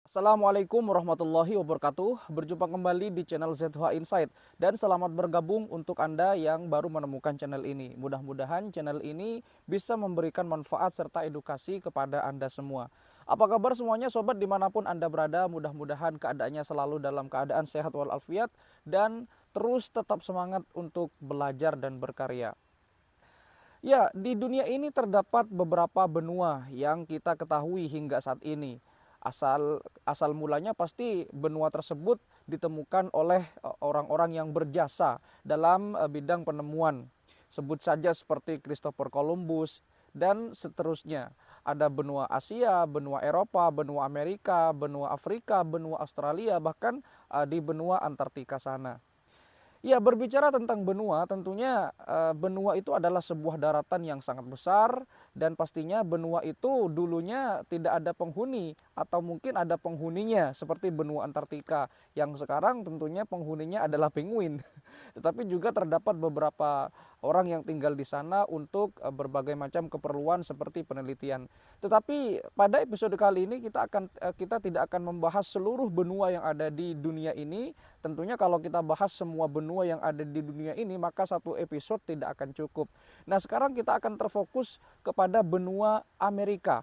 Assalamualaikum warahmatullahi wabarakatuh. Berjumpa kembali di channel ZH Insight dan selamat bergabung untuk Anda yang baru menemukan channel ini. Mudah-mudahan channel ini bisa memberikan manfaat serta edukasi kepada Anda semua. Apa kabar semuanya sobat dimanapun Anda berada? Mudah-mudahan keadaannya selalu dalam keadaan sehat walafiat dan terus tetap semangat untuk belajar dan berkarya. Ya, di dunia ini terdapat beberapa benua yang kita ketahui hingga saat ini. Asal mulanya pasti benua tersebut ditemukan oleh orang-orang yang berjasa dalam bidang penemuan. Sebut saja seperti Christopher Columbus dan seterusnya. Ada benua Asia, benua Eropa, benua Amerika, benua Afrika, benua Australia, bahkan di benua Antartika sana. Ya, berbicara tentang benua, tentunya benua itu adalah sebuah daratan yang sangat besar dan pastinya benua itu dulunya tidak ada penghuni atau mungkin ada penghuninya seperti benua Antartika yang sekarang tentunya penghuninya adalah penguin. Tetapi juga terdapat beberapa orang yang tinggal di sana untuk berbagai macam keperluan seperti penelitian. Tetapi pada episode kali ini kita tidak akan membahas seluruh benua yang ada di dunia ini. Tentunya kalau kita bahas semua benua yang ada di dunia ini, maka satu episode tidak akan cukup. Nah, sekarang kita akan terfokus kepada benua Amerika.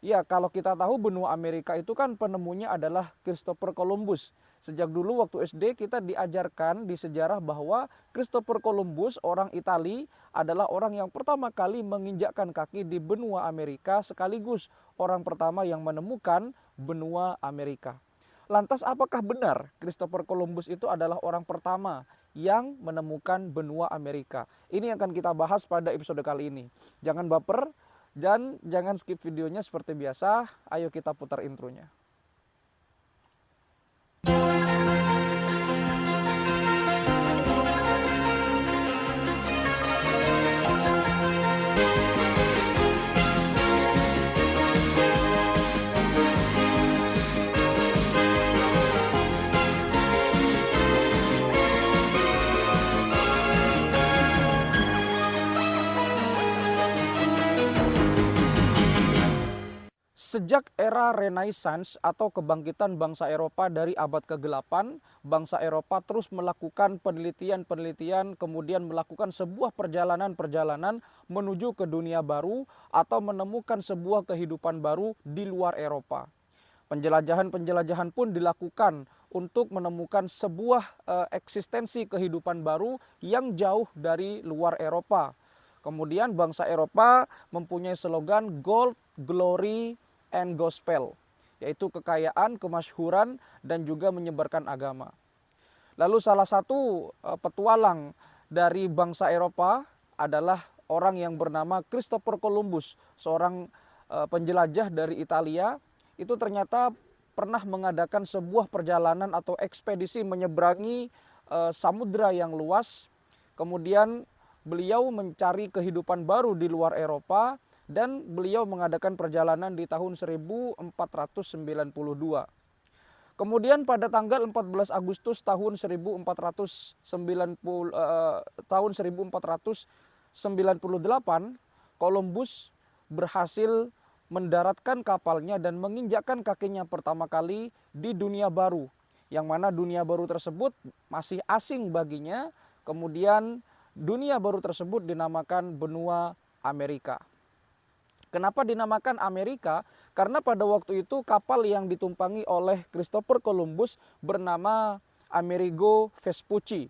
Ya, kalau kita tahu benua Amerika itu kan penemunya adalah Christopher Columbus. Sejak dulu waktu SD kita diajarkan di sejarah bahwa Christopher Columbus, orang Itali, adalah orang yang pertama kali menginjakkan kaki di benua Amerika sekaligus orang pertama yang menemukan benua Amerika. Lantas apakah benar Christopher Columbus itu adalah orang pertama yang menemukan benua Amerika? Ini yang akan kita bahas pada episode kali ini. Jangan baper dan jangan skip videonya seperti biasa. Ayo kita putar intronya. Sejak era Renaissance atau kebangkitan bangsa Eropa dari abad ke-8, bangsa Eropa terus melakukan penelitian-penelitian, kemudian melakukan sebuah perjalanan-perjalanan menuju ke dunia baru atau menemukan sebuah kehidupan baru di luar Eropa. Penjelajahan-penjelajahan pun dilakukan untuk menemukan sebuah eksistensi kehidupan baru yang jauh dari luar Eropa. Kemudian bangsa Eropa mempunyai slogan Gold, Glory, and Gospel, yaitu kekayaan, kemasyhuran, dan juga menyebarkan agama. Lalu salah satu petualang dari bangsa Eropa adalah orang yang bernama Christopher Columbus, seorang penjelajah dari Italia. Itu ternyata pernah mengadakan sebuah perjalanan atau ekspedisi menyeberangi samudra yang luas. Kemudian beliau mencari kehidupan baru di luar Eropa dan beliau mengadakan perjalanan di tahun 1492. Kemudian pada tanggal 14 Agustus tahun 1498, Columbus berhasil mendaratkan kapalnya dan menginjakkan kakinya pertama kali di dunia baru, yang mana dunia baru tersebut masih asing baginya. Kemudian dunia baru tersebut dinamakan benua Amerika. Kenapa dinamakan Amerika? Karena pada waktu itu kapal yang ditumpangi oleh Christopher Columbus bernama Amerigo Vespucci.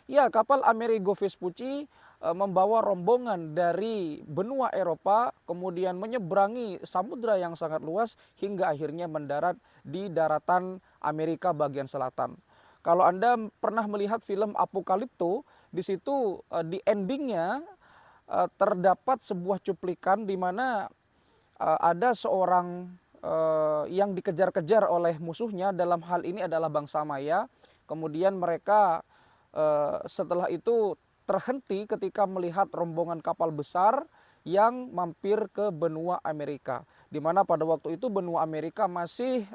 Ya, kapal Amerigo Vespucci membawa rombongan dari benua Eropa, kemudian menyeberangi samudra yang sangat luas hingga akhirnya mendarat di daratan Amerika bagian selatan. Kalau Anda pernah melihat film Apocalypto, di situ di endingnya terdapat sebuah cuplikan di mana ada seorang yang dikejar-kejar oleh musuhnya, dalam hal ini adalah bangsa Maya. Kemudian mereka setelah itu terhenti ketika melihat rombongan kapal besar yang mampir ke benua Amerika, di mana pada waktu itu benua Amerika masih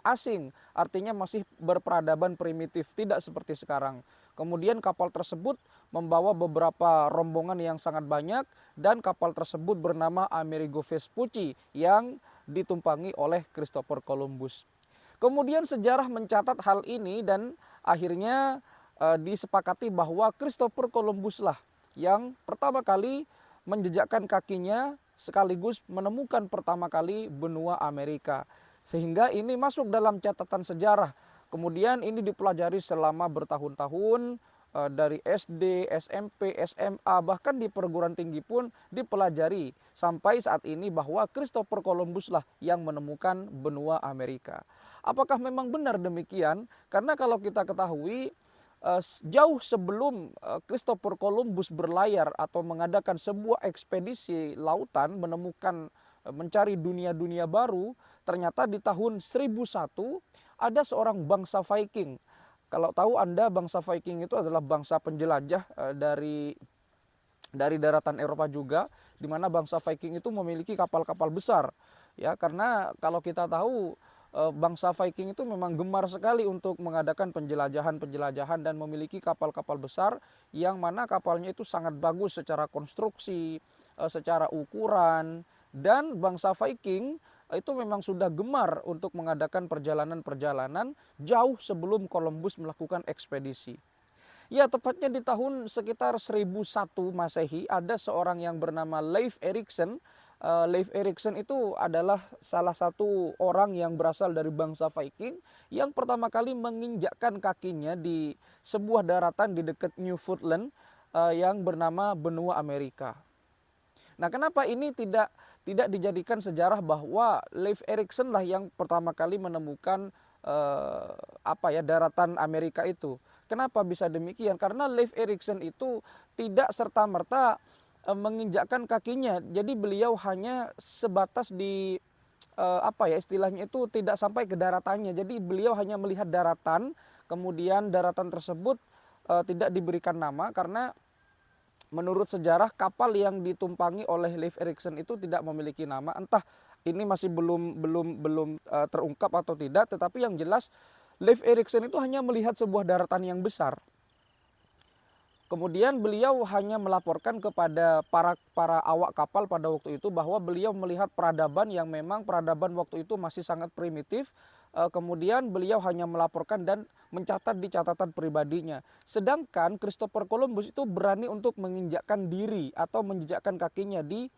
asing, artinya masih berperadaban primitif, tidak seperti sekarang. Kemudian kapal tersebut membawa beberapa rombongan yang sangat banyak dan kapal tersebut bernama Amerigo Vespucci yang ditumpangi oleh Christopher Columbus. Kemudian sejarah mencatat hal ini dan akhirnya disepakati bahwa Christopher Columbus lah yang pertama kali menjejakkan kakinya sekaligus menemukan pertama kali benua Amerika. Sehingga ini masuk dalam catatan sejarah. Kemudian ini dipelajari selama bertahun-tahun dari SD, SMP, SMA, bahkan di perguruan tinggi pun dipelajari sampai saat ini bahwa Christopher Columbus lah yang menemukan benua Amerika. Apakah memang benar demikian? Karena kalau kita ketahui jauh sebelum Christopher Columbus berlayar atau mengadakan sebuah ekspedisi lautan mencari dunia-dunia baru, ternyata di tahun 1001 ada seorang bangsa Viking. Kalau tahu Anda, bangsa Viking itu adalah bangsa penjelajah dari daratan Eropa juga, di mana bangsa Viking itu memiliki kapal-kapal besar. Ya, karena kalau kita tahu bangsa Viking itu memang gemar sekali untuk mengadakan penjelajahan-penjelajahan dan memiliki kapal-kapal besar yang mana kapalnya itu sangat bagus secara konstruksi, secara ukuran, dan bangsa Viking itu memang sudah gemar untuk mengadakan perjalanan-perjalanan jauh sebelum Columbus melakukan ekspedisi. Ya, tepatnya di tahun sekitar 1001 Masehi ada seorang yang bernama Leif Erikson. Leif Erikson itu adalah salah satu orang yang berasal dari bangsa Viking yang pertama kali menginjakkan kakinya di sebuah daratan di dekat Newfoundland yang bernama benua Amerika. Nah, kenapa ini tidak dijadikan sejarah bahwa Leif Erikson lah yang pertama kali menemukan daratan Amerika itu? Kenapa bisa demikian? Karena Leif Erikson itu tidak serta-merta menginjakkan kakinya. Jadi beliau hanya sebatas di istilahnya itu tidak sampai ke daratannya. Jadi beliau hanya melihat daratan, kemudian daratan tersebut tidak diberikan nama karena menurut sejarah kapal yang ditumpangi oleh Leif Erikson itu tidak memiliki nama. Entah ini masih belum terungkap atau tidak, tetapi yang jelas Leif Erikson itu hanya melihat sebuah daratan yang besar. Kemudian beliau hanya melaporkan kepada para awak kapal pada waktu itu bahwa beliau melihat peradaban yang memang peradaban waktu itu masih sangat primitif. Kemudian beliau hanya melaporkan dan mencatat di catatan pribadinya. Sedangkan Christopher Columbus itu berani untuk menginjakkan diri atau menjejakkan kakinya di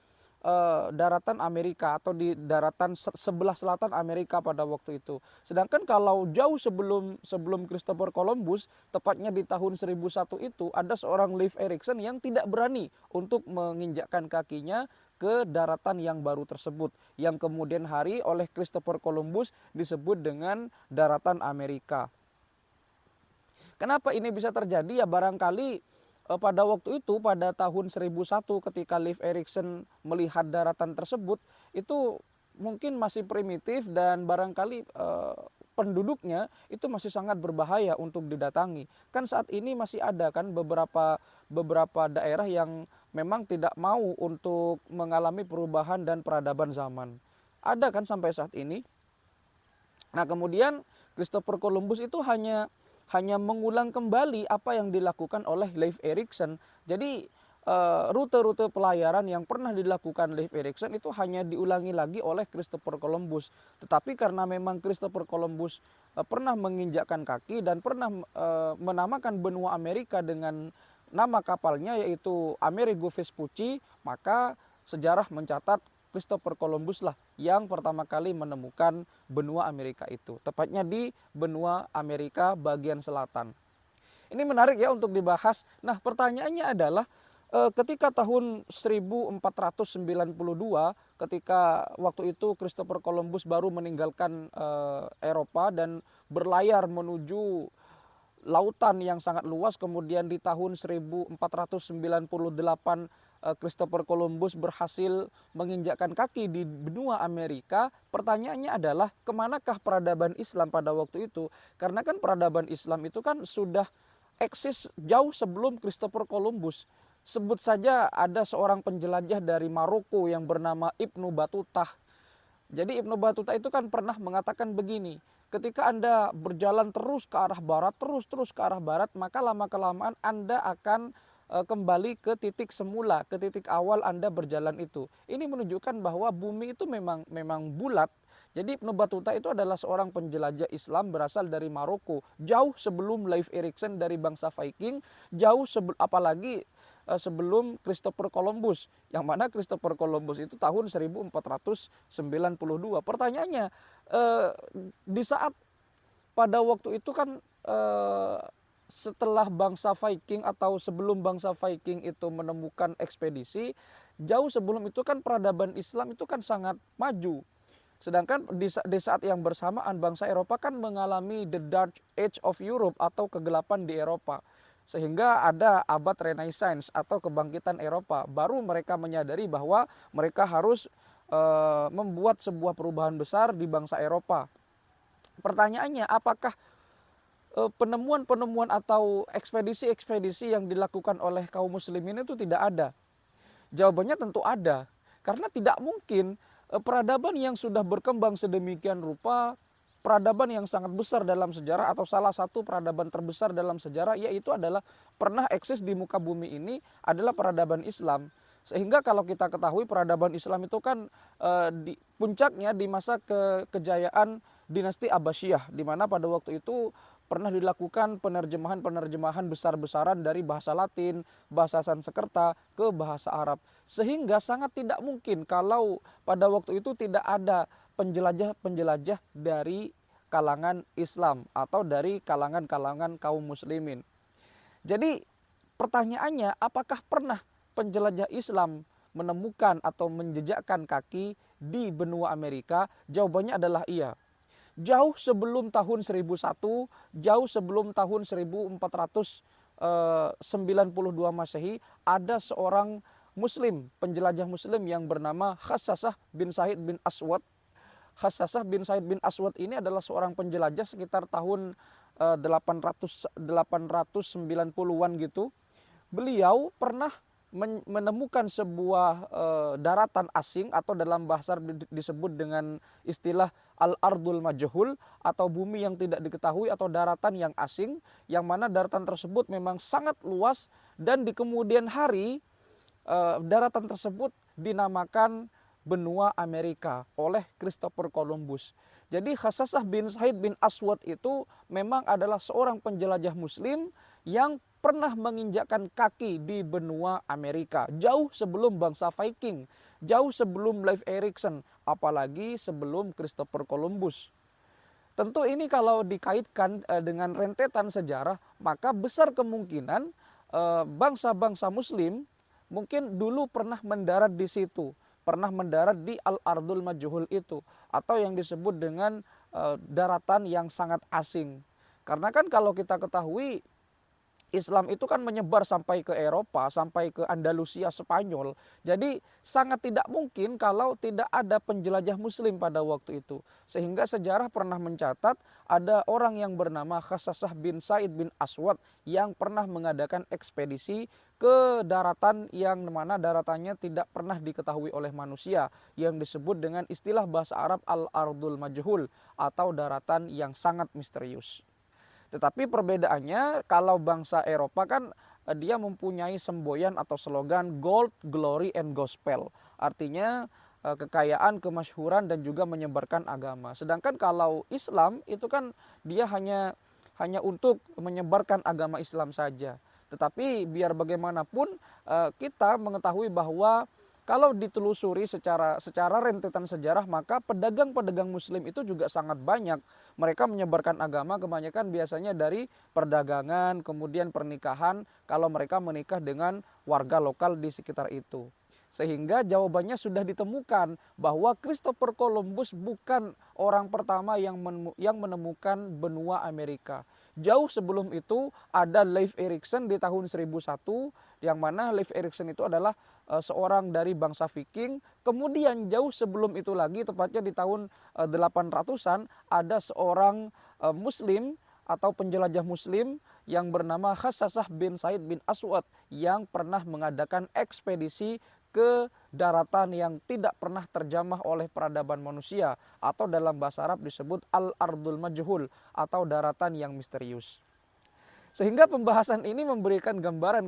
daratan Amerika atau di daratan sebelah selatan Amerika pada waktu itu. Sedangkan kalau jauh sebelum Christopher Columbus, tepatnya di tahun 1001 itu ada seorang Leif Erikson yang tidak berani untuk menginjakkan kakinya ke daratan yang baru tersebut, yang kemudian hari oleh Christopher Columbus disebut dengan daratan Amerika. Kenapa ini bisa terjadi? Ya barangkali pada waktu itu, pada tahun 1001 ketika Leif Erikson melihat daratan tersebut, itu mungkin masih primitif dan barangkali penduduknya itu masih sangat berbahaya untuk didatangi. Kan saat ini masih ada kan beberapa daerah yang memang tidak mau untuk mengalami perubahan dan peradaban zaman. Ada kan sampai saat ini. Nah, kemudian Christopher Columbus itu hanya mengulang kembali apa yang dilakukan oleh Leif Erikson. Jadi rute-rute pelayaran yang pernah dilakukan Leif Erikson itu hanya diulangi lagi oleh Christopher Columbus. Tetapi karena memang Christopher Columbus pernah menginjakkan kaki dan pernah menamakan benua Amerika dengan nama kapalnya yaitu Amerigo Vespucci, maka sejarah mencatat Christopher Columbus lah yang pertama kali menemukan benua Amerika itu, tepatnya di benua Amerika bagian selatan. Ini menarik ya untuk dibahas. Nah, pertanyaannya adalah ketika tahun 1492, ketika waktu itu Christopher Columbus baru meninggalkan Eropa dan berlayar menuju lautan yang sangat luas, kemudian di tahun 1498 Christopher Columbus berhasil menginjakkan kaki di benua Amerika. Pertanyaannya adalah kemanakah peradaban Islam pada waktu itu? Karena kan peradaban Islam itu kan sudah eksis jauh sebelum Christopher Columbus. Sebut saja ada seorang penjelajah dari Maroko yang bernama Ibnu Battuta. Jadi Ibnu Battuta itu kan pernah mengatakan begini, ketika Anda berjalan terus ke arah barat, terus ke arah barat, maka lama-kelamaan Anda akan kembali ke titik semula, ke titik awal Anda berjalan itu. Ini menunjukkan bahwa bumi itu memang bulat. Jadi Ibnu Battuta itu adalah seorang penjelajah Islam berasal dari Maroko, jauh sebelum Leif Erikson dari bangsa Viking, apalagi sebelum Christopher Columbus, yang mana Christopher Columbus itu tahun 1492. Pertanyaannya, di saat pada waktu itu kan setelah bangsa Viking atau sebelum bangsa Viking itu menemukan ekspedisi, jauh sebelum itu kan peradaban Islam itu kan sangat maju. Sedangkan di saat yang bersamaan bangsa Eropa kan mengalami the Dark Age of Europe atau kegelapan di Eropa. Sehingga ada abad Renaissance atau kebangkitan Eropa. Baru mereka menyadari bahwa mereka harus membuat sebuah perubahan besar di bangsa Eropa. Pertanyaannya, apakah penemuan-penemuan atau ekspedisi-ekspedisi yang dilakukan oleh kaum muslimin itu tidak ada? Jawabannya tentu ada. Karena tidak mungkin peradaban yang sudah berkembang sedemikian rupa, peradaban yang sangat besar dalam sejarah atau salah satu peradaban terbesar dalam sejarah, yaitu adalah pernah eksis di muka bumi ini adalah peradaban Islam. Sehingga kalau kita ketahui peradaban Islam itu kan di puncaknya di masa kejayaan dinasti Abbasiyah, di mana pada waktu itu pernah dilakukan penerjemahan-penerjemahan besar-besaran dari bahasa Latin, bahasa Sanskerta ke bahasa Arab. Sehingga sangat tidak mungkin kalau pada waktu itu tidak ada penjelajah-penjelajah dari kalangan Islam atau dari kalangan-kalangan kaum muslimin. Jadi pertanyaannya, apakah pernah penjelajah Islam menemukan atau menjejakkan kaki di benua Amerika? Jawabannya adalah iya. Jauh sebelum tahun 1001, jauh sebelum tahun 1492 Masehi, ada seorang Muslim, penjelajah Muslim yang bernama Khassasah bin Said bin Aswad. Khassasah bin Said bin Aswad ini adalah seorang penjelajah sekitar tahun 890-an gitu. Beliau pernah menemukan sebuah daratan asing atau dalam bahasa disebut dengan istilah al-ardul majhul atau bumi yang tidak diketahui atau daratan yang asing, yang mana daratan tersebut memang sangat luas dan di kemudian hari daratan tersebut dinamakan benua Amerika oleh Christopher Columbus. Jadi Khassasah bin Said bin Aswad itu memang adalah seorang penjelajah muslim yang pernah menginjakkan kaki di benua Amerika jauh sebelum bangsa Viking, jauh sebelum Leif Erikson, apalagi sebelum Christopher Columbus. Tentu ini kalau dikaitkan dengan rentetan sejarah, maka besar kemungkinan bangsa-bangsa muslim mungkin dulu pernah mendarat di situ, pernah mendarat di Al-Ardul Majhul itu, atau yang disebut dengan daratan yang sangat asing. Karena kan kalau kita ketahui Islam itu kan menyebar sampai ke Eropa, sampai ke Andalusia, Spanyol. Jadi sangat tidak mungkin kalau tidak ada penjelajah muslim pada waktu itu. Sehingga sejarah pernah mencatat ada orang yang bernama Khassasah bin Said bin Aswad yang pernah mengadakan ekspedisi ke daratan yang mana daratannya tidak pernah diketahui oleh manusia, yang disebut dengan istilah bahasa Arab Al-Ardul Majhul atau daratan yang sangat misterius. Tetapi perbedaannya kalau bangsa Eropa kan dia mempunyai semboyan atau slogan Gold, Glory, and Gospel. Artinya kekayaan, kemasyhuran, dan juga menyebarkan agama. Sedangkan kalau Islam itu kan dia hanya untuk menyebarkan agama Islam saja. Tetapi biar bagaimanapun kita mengetahui bahwa kalau ditelusuri secara rentetan sejarah, maka pedagang-pedagang muslim itu juga sangat banyak. Mereka menyebarkan agama kebanyakan biasanya dari perdagangan, kemudian pernikahan, kalau mereka menikah dengan warga lokal di sekitar itu. Sehingga jawabannya sudah ditemukan bahwa Christopher Columbus bukan orang pertama yang menemukan benua Amerika. Jauh sebelum itu ada Leif Erikson di tahun 1001, yang mana Leif Erikson itu adalah seorang dari bangsa Viking. Kemudian jauh sebelum itu lagi, tepatnya di tahun 800-an, ada seorang Muslim atau penjelajah Muslim yang bernama Khassasah bin Said bin Aswad yang pernah mengadakan ekspedisi ke daratan yang tidak pernah terjamah oleh peradaban manusia, atau dalam bahasa Arab disebut Al-Ardul Majhul atau daratan yang misterius. Sehingga pembahasan ini memberikan gambaran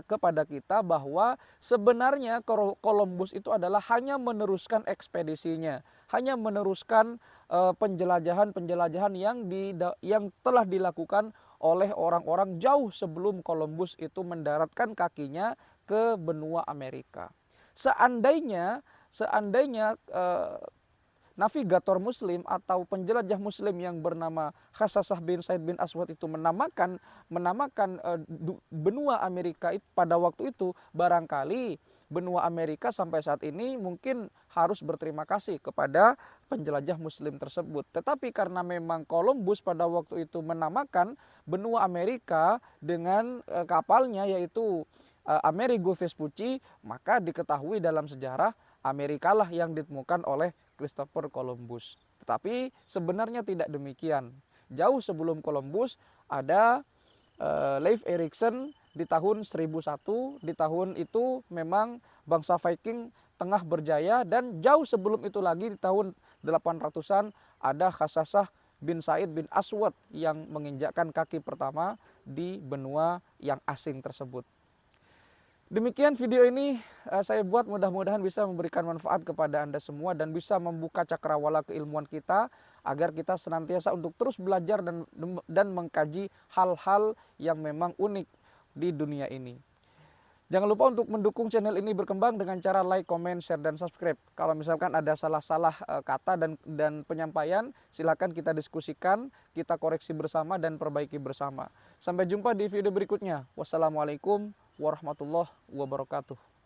kepada kita bahwa sebenarnya Columbus itu adalah hanya meneruskan ekspedisinya, hanya meneruskan penjelajahan-penjelajahan yang telah dilakukan oleh orang-orang jauh sebelum Columbus itu mendaratkan kakinya ke benua Amerika. Seandainya navigator muslim atau penjelajah muslim yang bernama Hassasah bin Said bin Aswad itu menamakan benua Amerika pada waktu itu, barangkali benua Amerika sampai saat ini mungkin harus berterima kasih kepada penjelajah muslim tersebut. Tetapi karena memang Columbus pada waktu itu menamakan benua Amerika dengan kapalnya, yaitu Amerigo Vespucci, maka diketahui dalam sejarah Amerika lah yang ditemukan oleh Christopher Columbus. Tetapi sebenarnya tidak demikian. Jauh sebelum Columbus ada Leif Erikson di tahun 1001. Di tahun itu memang bangsa Viking tengah berjaya, dan jauh sebelum itu lagi di tahun 800-an ada Hassasah bin Said bin Aswad yang menginjakkan kaki pertama di benua yang asing tersebut. Demikian video ini saya buat, mudah-mudahan bisa memberikan manfaat kepada Anda semua dan bisa membuka cakrawala keilmuan kita agar kita senantiasa untuk terus belajar dan mengkaji hal-hal yang memang unik di dunia ini. Jangan lupa untuk mendukung channel ini berkembang dengan cara like, comment, share, dan subscribe. Kalau misalkan ada salah-salah kata dan penyampaian, silakan kita diskusikan, kita koreksi bersama dan perbaiki bersama. Sampai jumpa di video berikutnya. Wassalamualaikum warahmatullahi wabarakatuh.